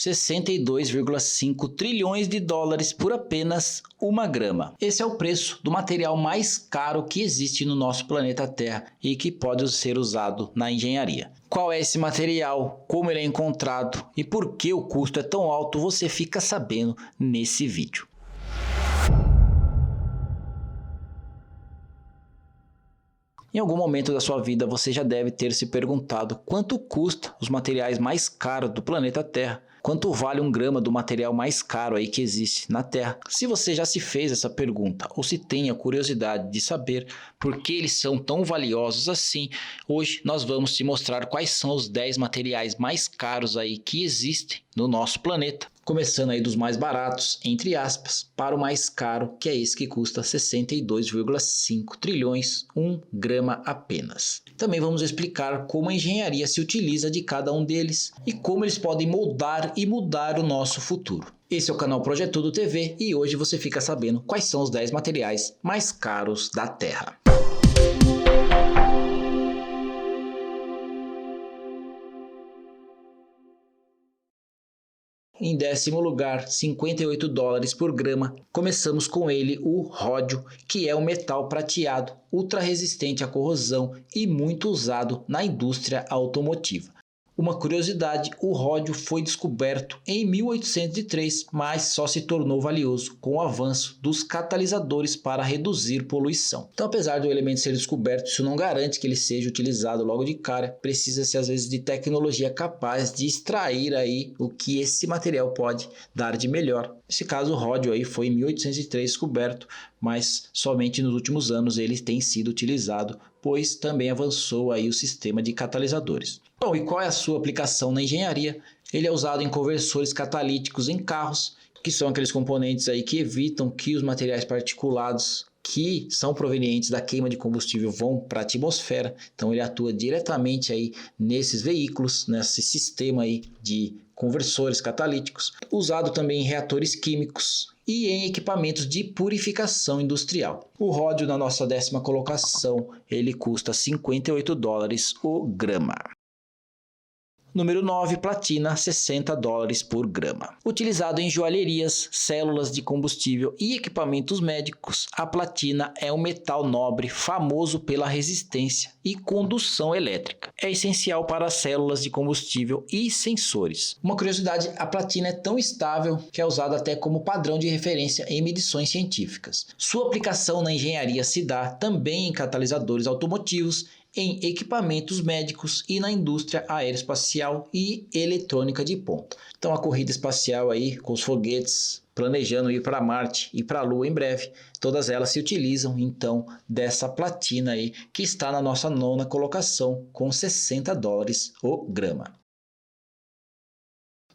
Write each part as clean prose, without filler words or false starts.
62,5 trilhões de dólares por apenas 1 grama. Esse é o preço do material mais caro que existe no nosso planeta Terra e que pode ser usado na engenharia. Qual é esse material, como ele é encontrado e por que o custo é tão alto, você fica sabendo nesse vídeo. Em algum momento da sua vida você já deve ter se perguntado quanto custa os materiais mais caros do planeta Terra. Quanto vale 1 grama do material mais caro aí que existe na Terra? Se você já se fez essa pergunta ou se tem a curiosidade de saber por que eles são tão valiosos assim, hoje nós vamos te mostrar quais são os 10 materiais mais caros aí que existem no nosso planeta. Começando aí dos mais baratos, entre aspas, para o mais caro, que é esse que custa 62,5 trilhões, 1 grama apenas. Também vamos explicar como a engenharia se utiliza de cada um deles e como eles podem moldar e mudar o nosso futuro. Esse é o canal Projetudo TV e hoje você fica sabendo quais são os 10 materiais mais caros da Terra. Em 10º lugar, 58 dólares por grama, começamos com ele, o ródio, que é um metal prateado, ultra resistente à corrosão e muito usado na indústria automotiva. Uma curiosidade, o ródio foi descoberto em 1803, mas só se tornou valioso com o avanço dos catalisadores para reduzir poluição. Então, apesar do elemento ser descoberto, isso não garante que ele seja utilizado logo de cara. Precisa-se às vezes de tecnologia capaz de extrair aí o que esse material pode dar de melhor. Nesse caso, o ródio aí foi em 1803 descoberto, mas somente nos últimos anos ele tem sido utilizado, pois também avançou aí o sistema de catalisadores. Bom, e qual é a sua aplicação na engenharia? Ele é usado em conversores catalíticos em carros, que são aqueles componentes aí que evitam que os materiais particulados que são provenientes da queima de combustível vão para a atmosfera. Então ele atua diretamente aí nesses veículos, nesse sistema aí de conversores catalíticos, usado também em reatores químicos e em equipamentos de purificação industrial. O ródio na nossa 10ª colocação, ele custa 58 dólares o grama. Número 9, platina, 60 dólares por grama. Utilizado em joalherias, células de combustível e equipamentos médicos, a platina é um metal nobre famoso pela resistência e condução elétrica. É essencial para as células de combustível e sensores. Uma curiosidade, a platina é tão estável que é usada até como padrão de referência em medições científicas. Sua aplicação na engenharia se dá também em catalisadores automotivos, em equipamentos médicos e na indústria aeroespacial e eletrônica de ponta. Então a corrida espacial aí com os foguetes planejando ir para Marte e para a Lua em breve, todas elas se utilizam então dessa platina aí que está na nossa 9ª colocação com 60 dólares o grama.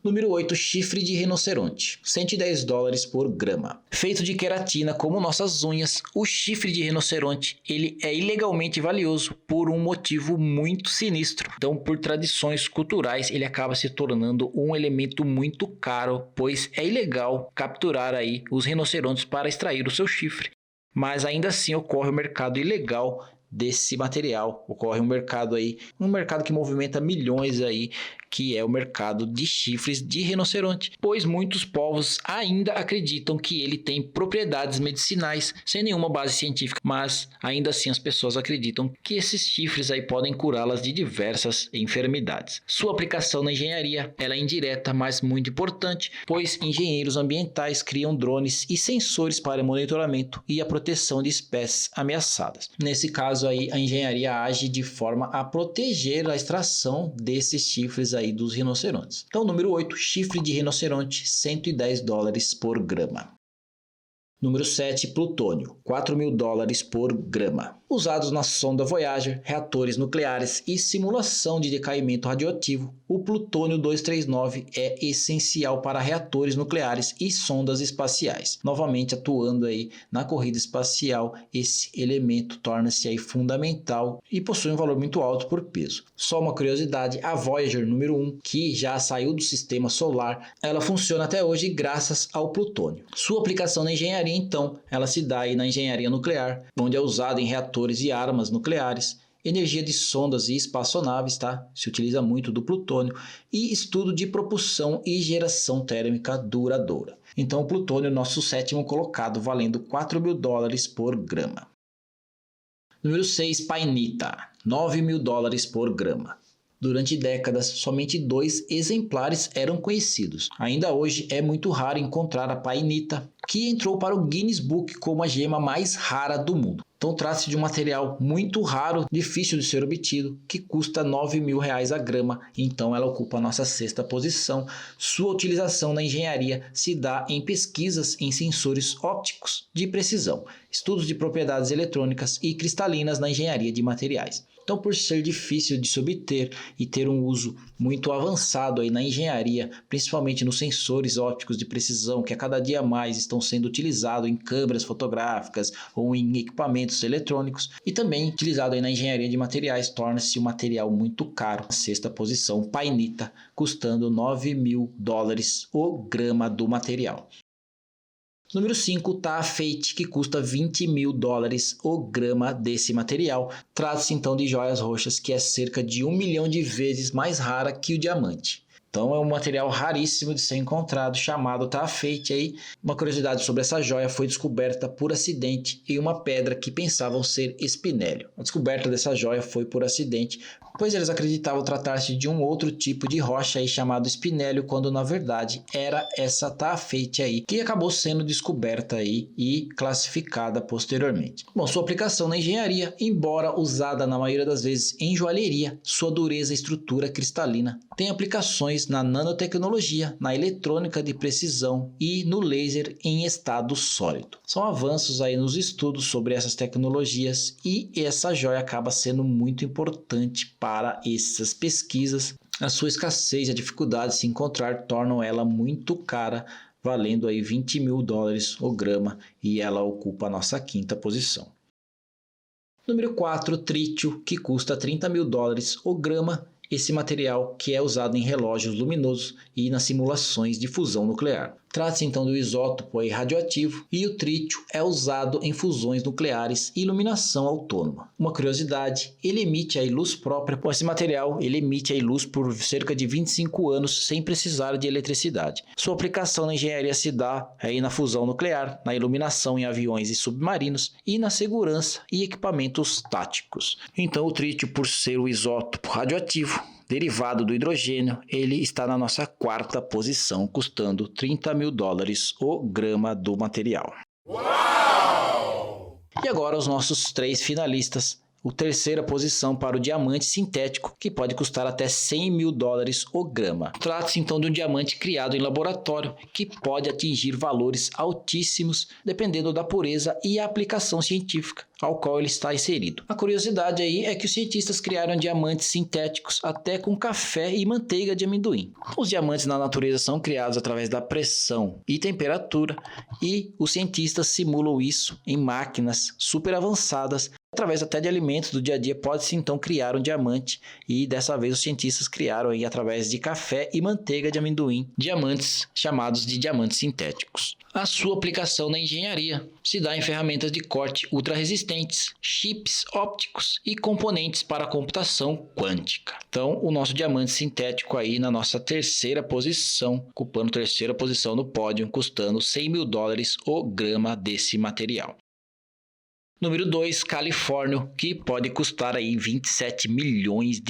Número 8, chifre de rinoceronte, 110 dólares por grama. Feito de queratina como nossas unhas, o chifre de rinoceronte ele é ilegalmente valioso por um motivo muito sinistro. Então, por tradições culturais, ele acaba se tornando um elemento muito caro, pois é ilegal capturar aí os rinocerontes para extrair o seu chifre. Mas ainda assim ocorre o mercado ilegal desse material, ocorre um mercado que movimenta milhões aí, que é o mercado de chifres de rinoceronte, pois muitos povos ainda acreditam que ele tem propriedades medicinais sem nenhuma base científica, mas ainda assim as pessoas acreditam que esses chifres aí podem curá-las de diversas enfermidades. Sua aplicação na engenharia ela é indireta, mas muito importante, pois engenheiros ambientais criam drones e sensores para monitoramento e a proteção de espécies ameaçadas. Nesse caso aí, a engenharia age de forma a proteger a extração desses chifres aí dos rinocerontes. Então, número 8, chifre de rinoceronte, 110 dólares por grama. Número 7, plutônio, 4.000 dólares por grama. Usados na sonda Voyager, reatores nucleares e simulação de decaimento radioativo, o plutônio 239 é essencial para reatores nucleares e sondas espaciais. Novamente atuando aí na corrida espacial, esse elemento torna-se aí fundamental e possui um valor muito alto por peso. Só uma curiosidade, a Voyager número 1, que já saiu do sistema solar, ela funciona até hoje graças ao plutônio. Sua aplicação na engenharia, então, ela se dá aí na engenharia nuclear, onde é usado em reatores e armas nucleares, energia de sondas e espaçonaves, tá? Se utiliza muito do plutônio, e estudo de propulsão e geração térmica duradoura. Então o plutônio, nosso sétimo colocado, valendo $4.000 por grama. Número 6, painita, $9.000 por grama. Durante décadas, somente 2 exemplares eram conhecidos. Ainda hoje é muito raro encontrar a painita, que entrou para o Guinness Book como a gema mais rara do mundo. Então trata-se de um material muito raro, difícil de ser obtido, que custa R$9.000 a grama, então ela ocupa a nossa 6ª posição. Sua utilização na engenharia se dá em pesquisas em sensores ópticos de precisão, estudos de propriedades eletrônicas e cristalinas na engenharia de materiais. Então, por ser difícil de se obter e ter um uso muito avançado aí na engenharia, principalmente nos sensores ópticos de precisão, que a cada dia mais estão sendo utilizados em câmeras fotográficas ou em equipamentos eletrônicos, e também utilizado aí na engenharia de materiais, torna-se um material muito caro. A 6ª posição, painita, custando $9.000 o grama do material. Número 5, taafate, que custa $20.000 o grama desse material. Trata-se então de joias roxas, que é cerca de 1 milhão de vezes mais rara que o diamante. Então é um material raríssimo de ser encontrado, chamado taafate. Aí, uma curiosidade sobre essa joia: foi descoberta por acidente em uma pedra que pensavam ser espinélio. A descoberta dessa joia foi por acidente, pois eles acreditavam tratar-se de um outro tipo de rocha aí chamado espinélio, quando na verdade era essa taafate aí, que acabou sendo descoberta aí e classificada posteriormente. Bom, sua aplicação na engenharia, embora usada na maioria das vezes em joalheria, sua dureza e estrutura cristalina tem aplicações na nanotecnologia, na eletrônica de precisão e no laser em estado sólido. São avanços aí nos estudos sobre essas tecnologias, e essa joia acaba sendo muito importante para essas pesquisas. A sua escassez e a dificuldade de se encontrar tornam ela muito cara, valendo aí $20.000 o grama, e ela ocupa a nossa 5ª posição. Número 4, trítio, que custa $30.000 o grama. Esse material que é usado em relógios luminosos e nas simulações de fusão nuclear. Trata-se então do isótopo radioativo, e o trítio é usado em fusões nucleares e iluminação autônoma. Uma curiosidade: ele emite aí luz própria. Esse material ele emite aí luz por cerca de 25 anos sem precisar de eletricidade. Sua aplicação na engenharia se dá aí na fusão nuclear, na iluminação em aviões e submarinos e na segurança e equipamentos táticos. Então o trítio, por ser o isótopo radioativo derivado do hidrogênio, ele está na nossa 4ª posição, custando $30.000 o grama do material. Uau! E agora os nossos 3 finalistas. A 3ª posição para o diamante sintético, que pode custar até $100.000 o grama. Trata-se então de um diamante criado em laboratório, que pode atingir valores altíssimos dependendo da pureza e a aplicação científica ao qual ele está inserido. A curiosidade aí é que os cientistas criaram diamantes sintéticos até com café e manteiga de amendoim. Os diamantes na natureza são criados através da pressão e temperatura, e os cientistas simulam isso em máquinas super avançadas. Através até de alimentos do dia a dia, pode-se então criar um diamante, e dessa vez os cientistas criaram aí, através de café e manteiga de amendoim, diamantes chamados de diamantes sintéticos. A sua aplicação na engenharia se dá em ferramentas de corte ultra resistentes, chips ópticos e componentes para a computação quântica. Então o nosso diamante sintético aí na nossa 3ª posição, ocupando 3ª posição no pódio, custando $100.000 o grama desse material. Número 2, califórnio, que pode custar aí $27 milhões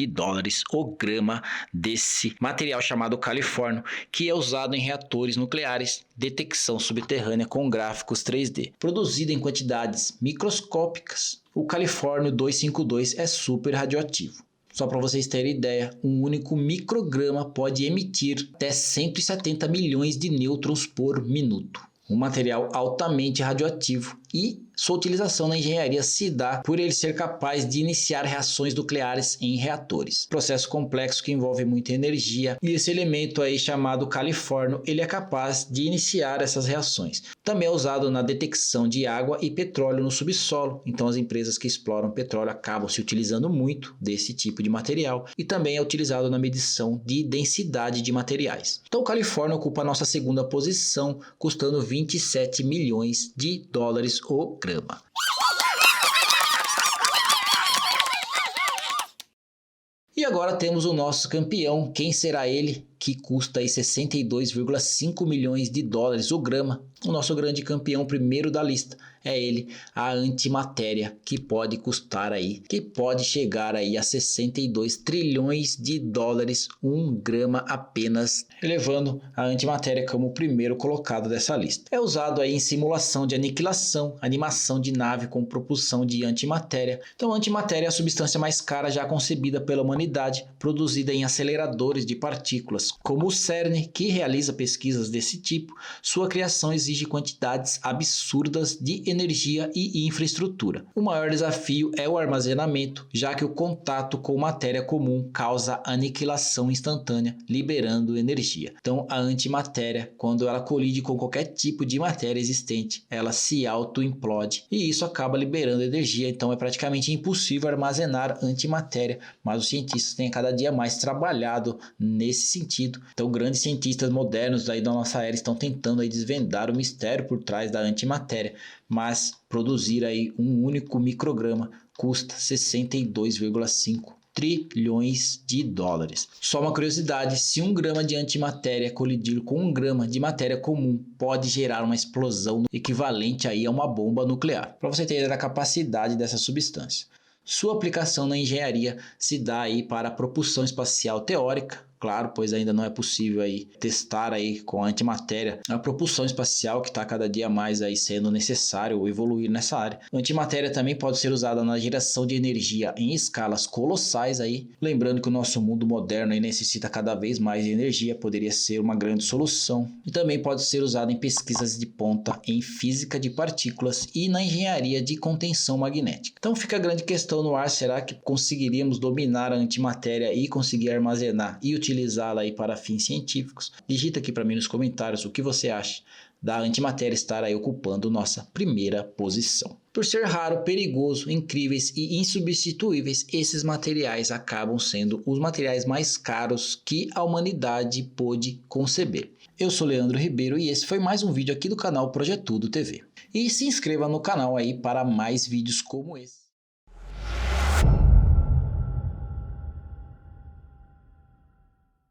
o grama desse material chamado califórnio, que é usado em reatores nucleares, detecção subterrânea com gráficos 3D. Produzido em quantidades microscópicas, o califórnio 252 é super radioativo. Só para vocês terem ideia, um único micrograma pode emitir até 170 milhões de nêutrons por minuto. Um material altamente radioativo, e sua utilização na engenharia se dá por ele ser capaz de iniciar reações nucleares em reatores. Processo complexo que envolve muita energia, e esse elemento aí chamado califórnio, ele é capaz de iniciar essas reações. Também é usado na detecção de água e petróleo no subsolo, então as empresas que exploram petróleo acabam se utilizando muito desse tipo de material, e também é utilizado na medição de densidade de materiais. Então o califórnio ocupa a nossa 2ª posição, custando $27 milhões o grama. agora temos o nosso campeão. Quem será ele? Que custa aí 62,5 milhões de dólares o grama. O nosso grande campeão primeiro da lista é ele, a antimatéria, que pode chegar aí a 62 trilhões de dólares um grama apenas, elevando a antimatéria como o primeiro colocado dessa lista. É usado aí em simulação de aniquilação, animação de nave com propulsão de antimatéria. Então, a antimatéria é a substância mais cara já concebida pela humanidade, produzida em aceleradores de partículas, como o CERN, que realiza pesquisas desse tipo. Sua criação exige quantidades absurdas de energia e infraestrutura. O maior desafio é o armazenamento, já que o contato com matéria comum causa aniquilação instantânea, liberando energia. Então, a antimatéria, quando ela colide com qualquer tipo de matéria existente, ela se auto-implode e isso acaba liberando energia. Então, é praticamente impossível armazenar antimatéria, mas os cientistas têm cada dia mais trabalhado nesse sentido. Então, grandes cientistas modernos aí da nossa era estão tentando aí desvendar o mistério por trás da antimatéria, mas produzir aí um único micrograma custa 62,5 trilhões de dólares. Só uma curiosidade, se 1 grama de antimatéria colidir com 1 grama de matéria comum, pode gerar uma explosão equivalente aí a uma bomba nuclear. Para você ter ideia da capacidade dessa substância. Sua aplicação na engenharia se dá aí para a propulsão espacial teórica, claro, pois ainda não é possível aí testar aí com a antimatéria a propulsão espacial, que está cada dia mais aí sendo necessário evoluir nessa área. A antimatéria também pode ser usada na geração de energia em escalas colossais aí, lembrando que o nosso mundo moderno aí necessita cada vez mais de energia, poderia ser uma grande solução. E também pode ser usada em pesquisas de ponta em física de partículas e na engenharia de contenção magnética. Então fica a grande questão no ar, será que conseguiríamos dominar a antimatéria e conseguir armazenar e utilizá-la aí para fins científicos? Digita aqui para mim nos comentários o que você acha da antimatéria estar aí ocupando nossa primeira posição. Por ser raro, perigoso, incríveis e insubstituíveis, esses materiais acabam sendo os materiais mais caros que a humanidade pôde conceber. Eu sou Leandro Ribeiro e esse foi mais um vídeo aqui do canal Projetudo TV. E se inscreva no canal aí para mais vídeos como esse.